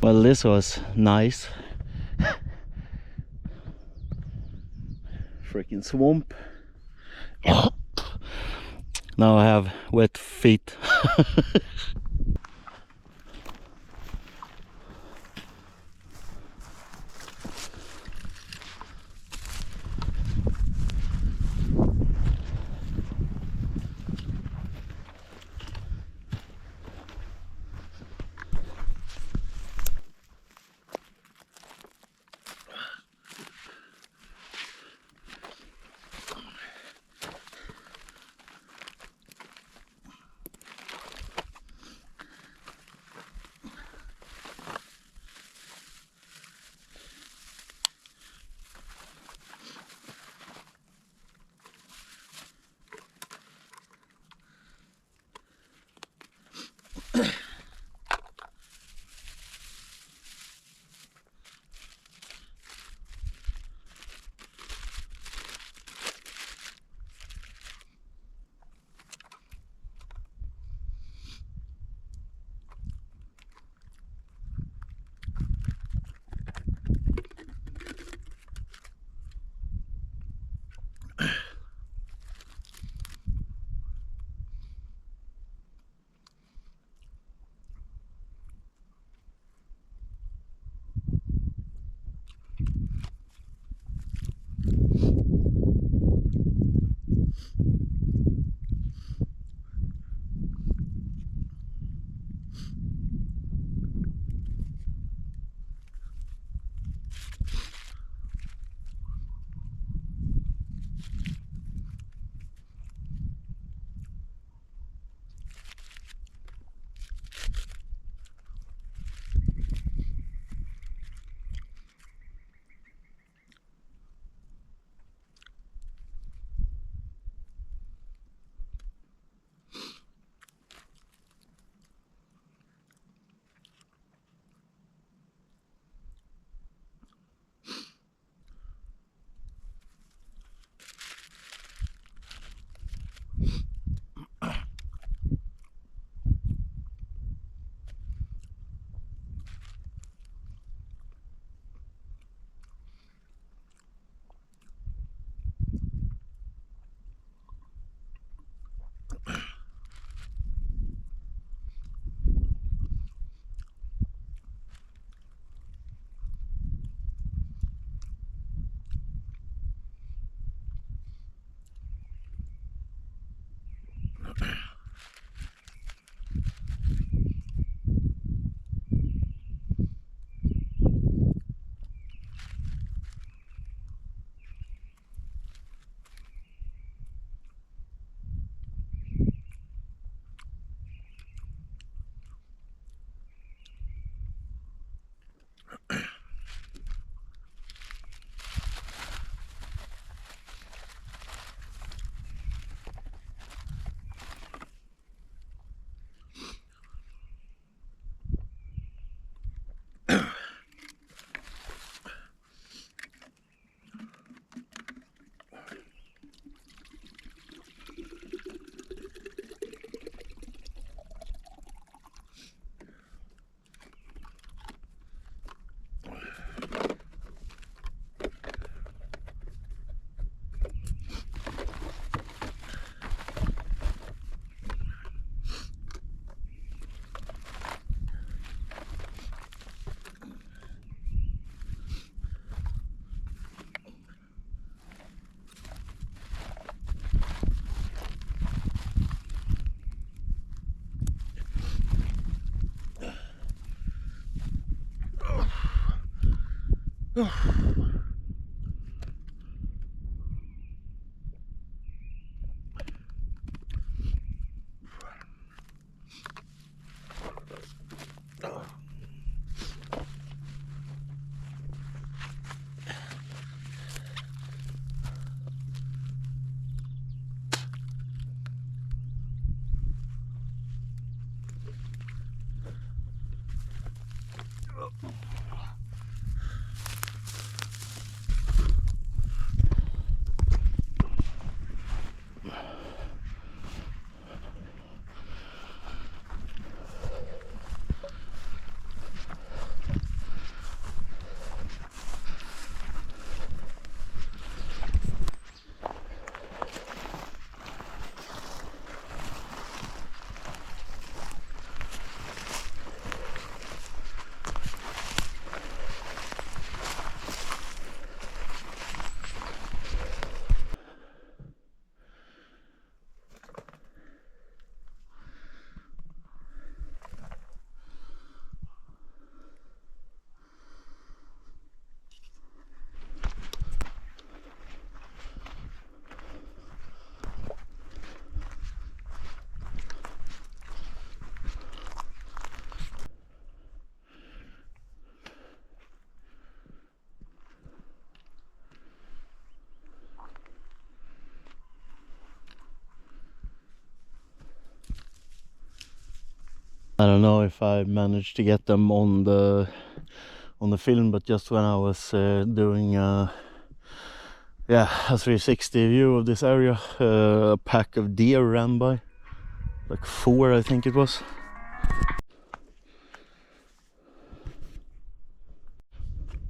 Well, this was nice. Freaking swamp. Now I have wet feet. I don't know if I managed to get them on the film, but just when I was doing a 360 view of this area, a pack of deer ran by, like 4 I think it was.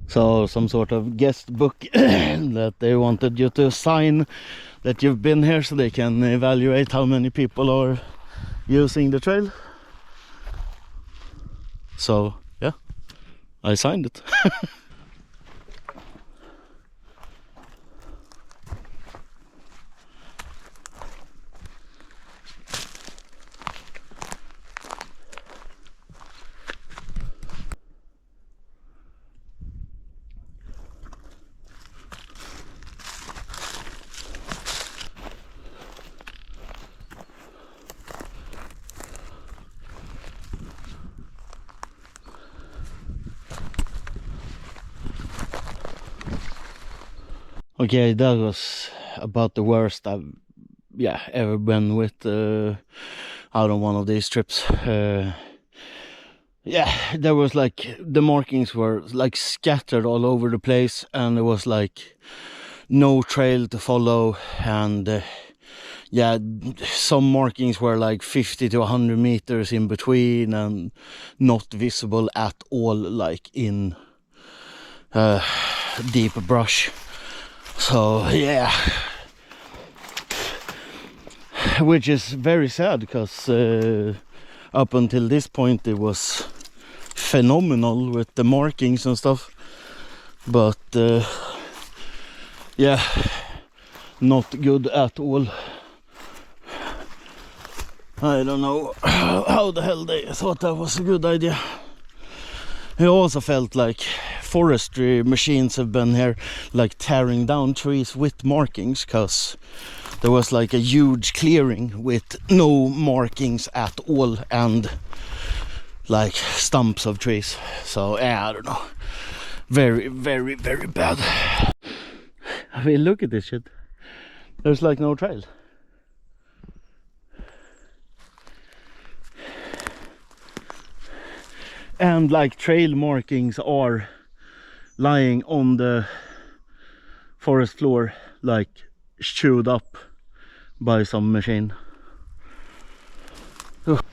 So some sort of guest book that they wanted you to sign that you've been here, so they can evaluate how many people are using the trail. So yeah, I signed it. Okay, that was about the worst I've ever been with out on one of these trips. There was like, the markings were like scattered all over the place, and there was like no trail to follow, and some markings were like 50 to 100 meters in between and not visible at all, like in deep brush. So yeah, which is very sad, because up until this point it was phenomenal with the markings and stuff, but not good at all. I don't know how the hell they thought that was a good idea. I also felt like forestry machines have been here, like tearing down trees with markings, because there was like a huge clearing with no markings at all and like stumps of trees. So I don't know, very, very, very bad. I mean, look at this shit. There's like no trail. And like trail markings are lying on the forest floor, like chewed up by some machine. Ugh.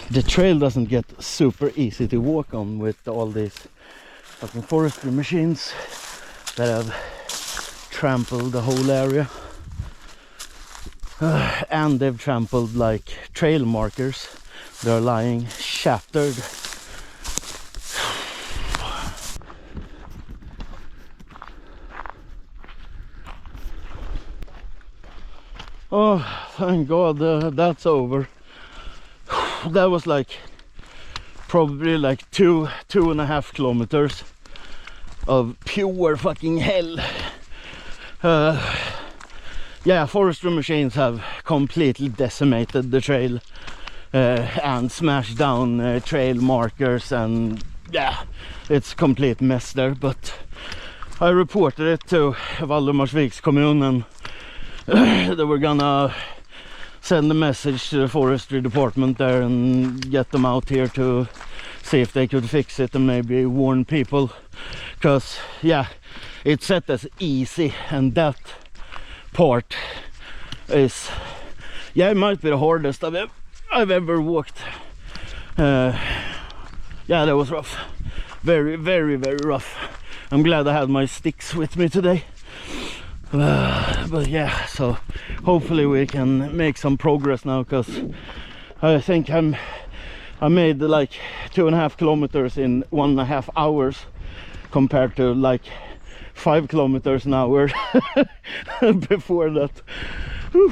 The trail doesn't get super easy to walk on with all these fucking forestry machines that have trampled the whole area. And they've trampled like trail markers. They're lying shattered. Oh, thank God that's over. That was like probably like 2.5 kilometers of pure fucking hell. Forestry machines have completely decimated the trail and smashed down trail markers, and it's complete mess there. But I reported it to Valdemarsvik's kommun, and they were gonna send a message to the forestry department there and get them out here to see if they could fix it and maybe warn people, because it's set as easy, and that part is it might be the hardest I've ever walked. That was rough, very, very, very rough. I'm glad I had my sticks with me today. But so hopefully we can make some progress now, because I think I made like 2.5 kilometers in 1.5 hours compared to like 5 kilometers an hour before that. Whew.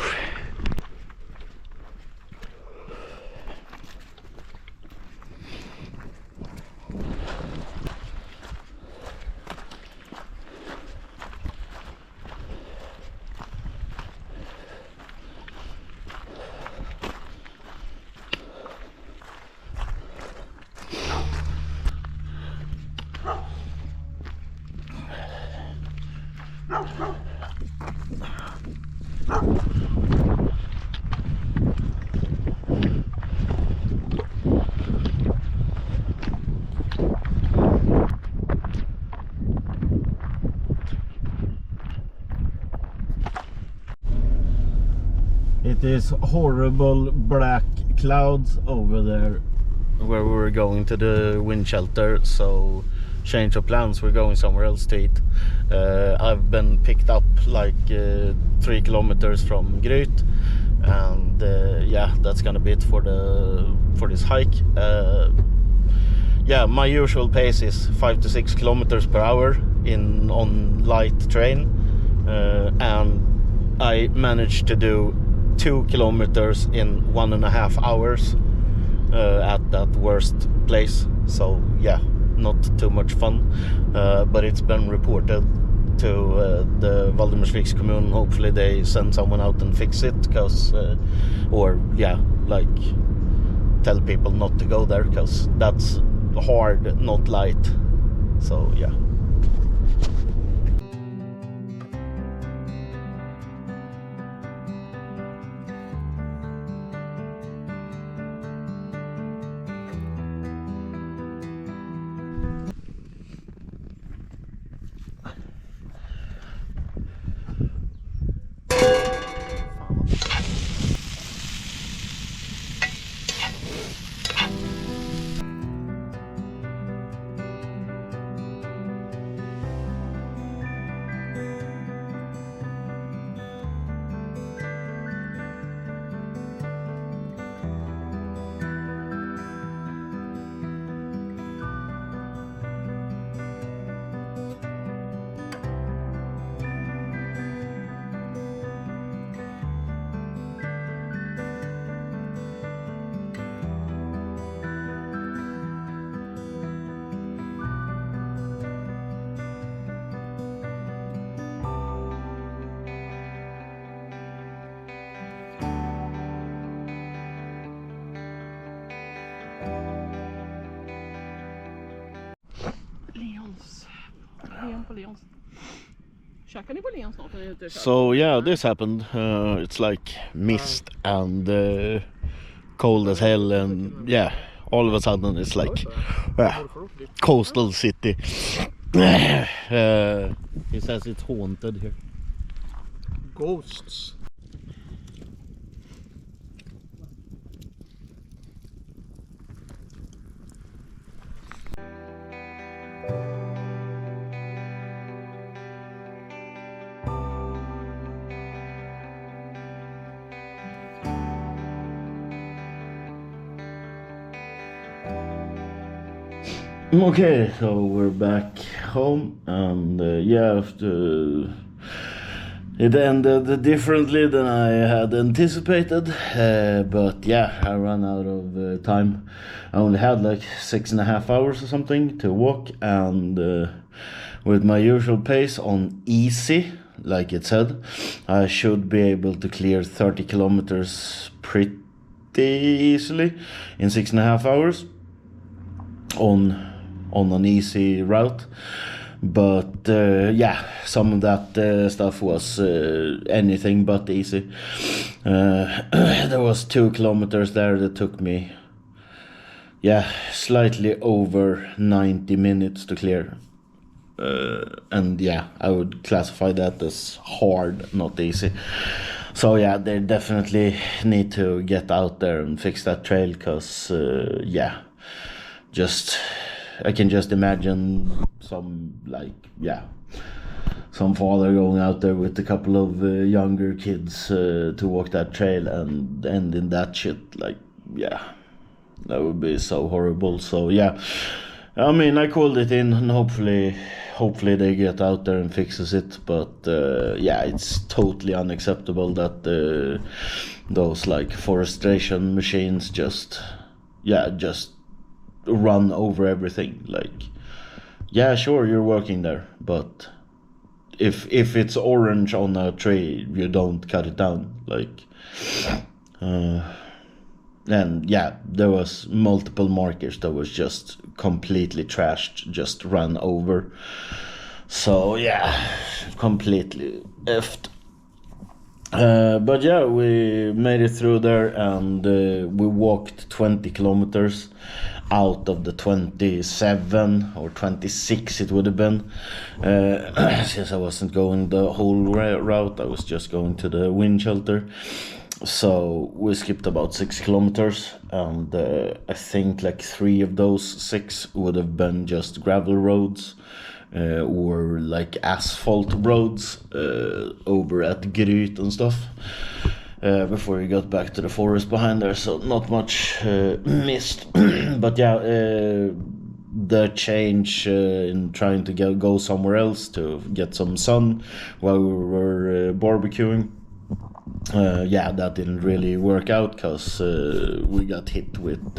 these horrible black clouds over there where we were going to the wind shelter, so change of plans, we're going somewhere else to eat. I've been picked up like 3 kilometers from Whit, and yeah, that's gonna be it for this hike. Yeah, my usual pace is 5 to 6 kilometers per hour on light train, and I managed to do 2 kilometers in 1.5 hours at that worst place. So yeah, not too much fun, but it's been reported to the Valdemarsvik commune. Hopefully they send someone out and fix it, because or yeah, like tell people not to go there, because that's hard, not light. So yeah. So yeah, this happened. It's like mist and cold as hell, and yeah, all of a sudden it's like coastal city. He says it's haunted here. Ghosts. Okay, so we're back home, and yeah, it ended differently than I had anticipated, but yeah, I ran out of time. I only had like 6.5 hours or something to walk, and with my usual pace on easy, like it said, I should be able to clear 30 kilometers pretty easily in 6.5 hours on an easy route. But yeah, some of that stuff was anything but easy. There was 2 kilometers there that took me, yeah, slightly over 90 minutes to clear. And yeah, I would classify that as hard, not easy. So yeah, they definitely need to get out there and fix that trail, because yeah, I can just imagine some father going out there with a couple of younger kids to walk that trail and end in that shit. Like, yeah, that would be so horrible. So yeah, I mean, I called it in, and hopefully they get out there and fixes it. But yeah, it's totally unacceptable that those like forestation machines just run over everything. Like, yeah, sure, you're working there, but if it's orange on a tree, you don't cut it down. Like, and yeah, there was multiple markers that was just completely trashed, just run over. So yeah, completely effed. But yeah, we made it through there, and we walked 20 kilometers out of the 27 or 26 it would have been, since I wasn't going the whole route. I was just going to the wind shelter, So we skipped about 6 kilometers, and I think like 3 of those 6 would have been just gravel roads or like asphalt roads over at Gryt and stuff. Before we got back to the forest behind there, so not much missed. But yeah, the change in trying to go somewhere else to get some sun while we were barbecuing, yeah, that didn't really work out because we got hit with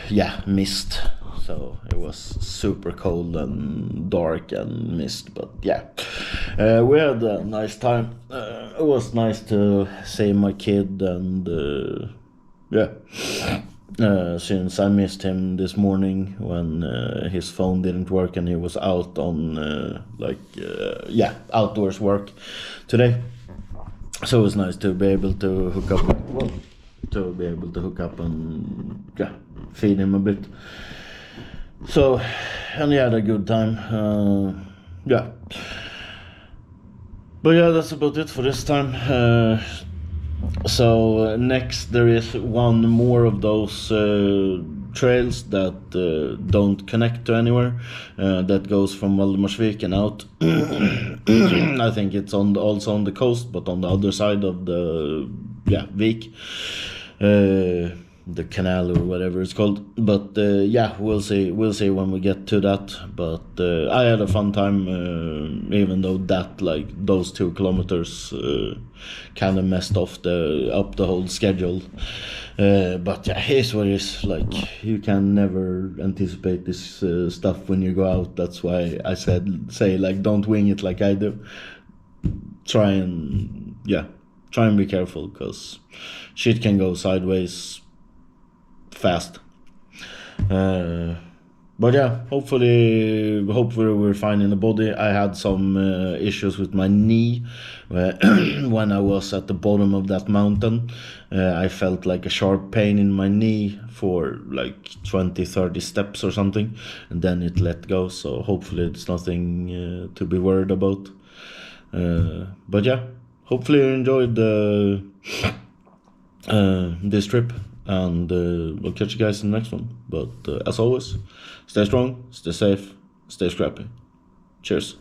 yeah, mist. So it was super cold and dark and mist, but yeah, we had a nice time. It was nice to see my kid, and yeah, since I missed him this morning when his phone didn't work and he was out on yeah, outdoors work today. So it was nice to be able to hook up, and yeah, feed him a bit. So, and he had a good time. Yeah. But yeah, that's about it for this time. So next there is one more of those trails that don't connect to anywhere, that goes from Valdemarsvik and out. I think it's also on the coast, but on the other side of the Vik, the canal or whatever it's called. But yeah, we'll see when we get to that. But I had a fun time, even though that, like, those 2 kilometers kind of messed up the whole schedule. But yeah, here's what it is. Like, you can never anticipate this stuff when you go out. That's why I say like, don't wing it like I do. Try and be careful, because shit can go sideways fast. But yeah, hopefully we're fine in the body. I had some issues with my knee when I was at the bottom of that mountain. I felt like a sharp pain in my knee for like 20-30 steps or something, and then it let go. So hopefully it's nothing to be worried about. But yeah, hopefully you enjoyed this trip, and we'll catch you guys in the next one. But as always, stay strong, stay safe, stay scrappy. Cheers.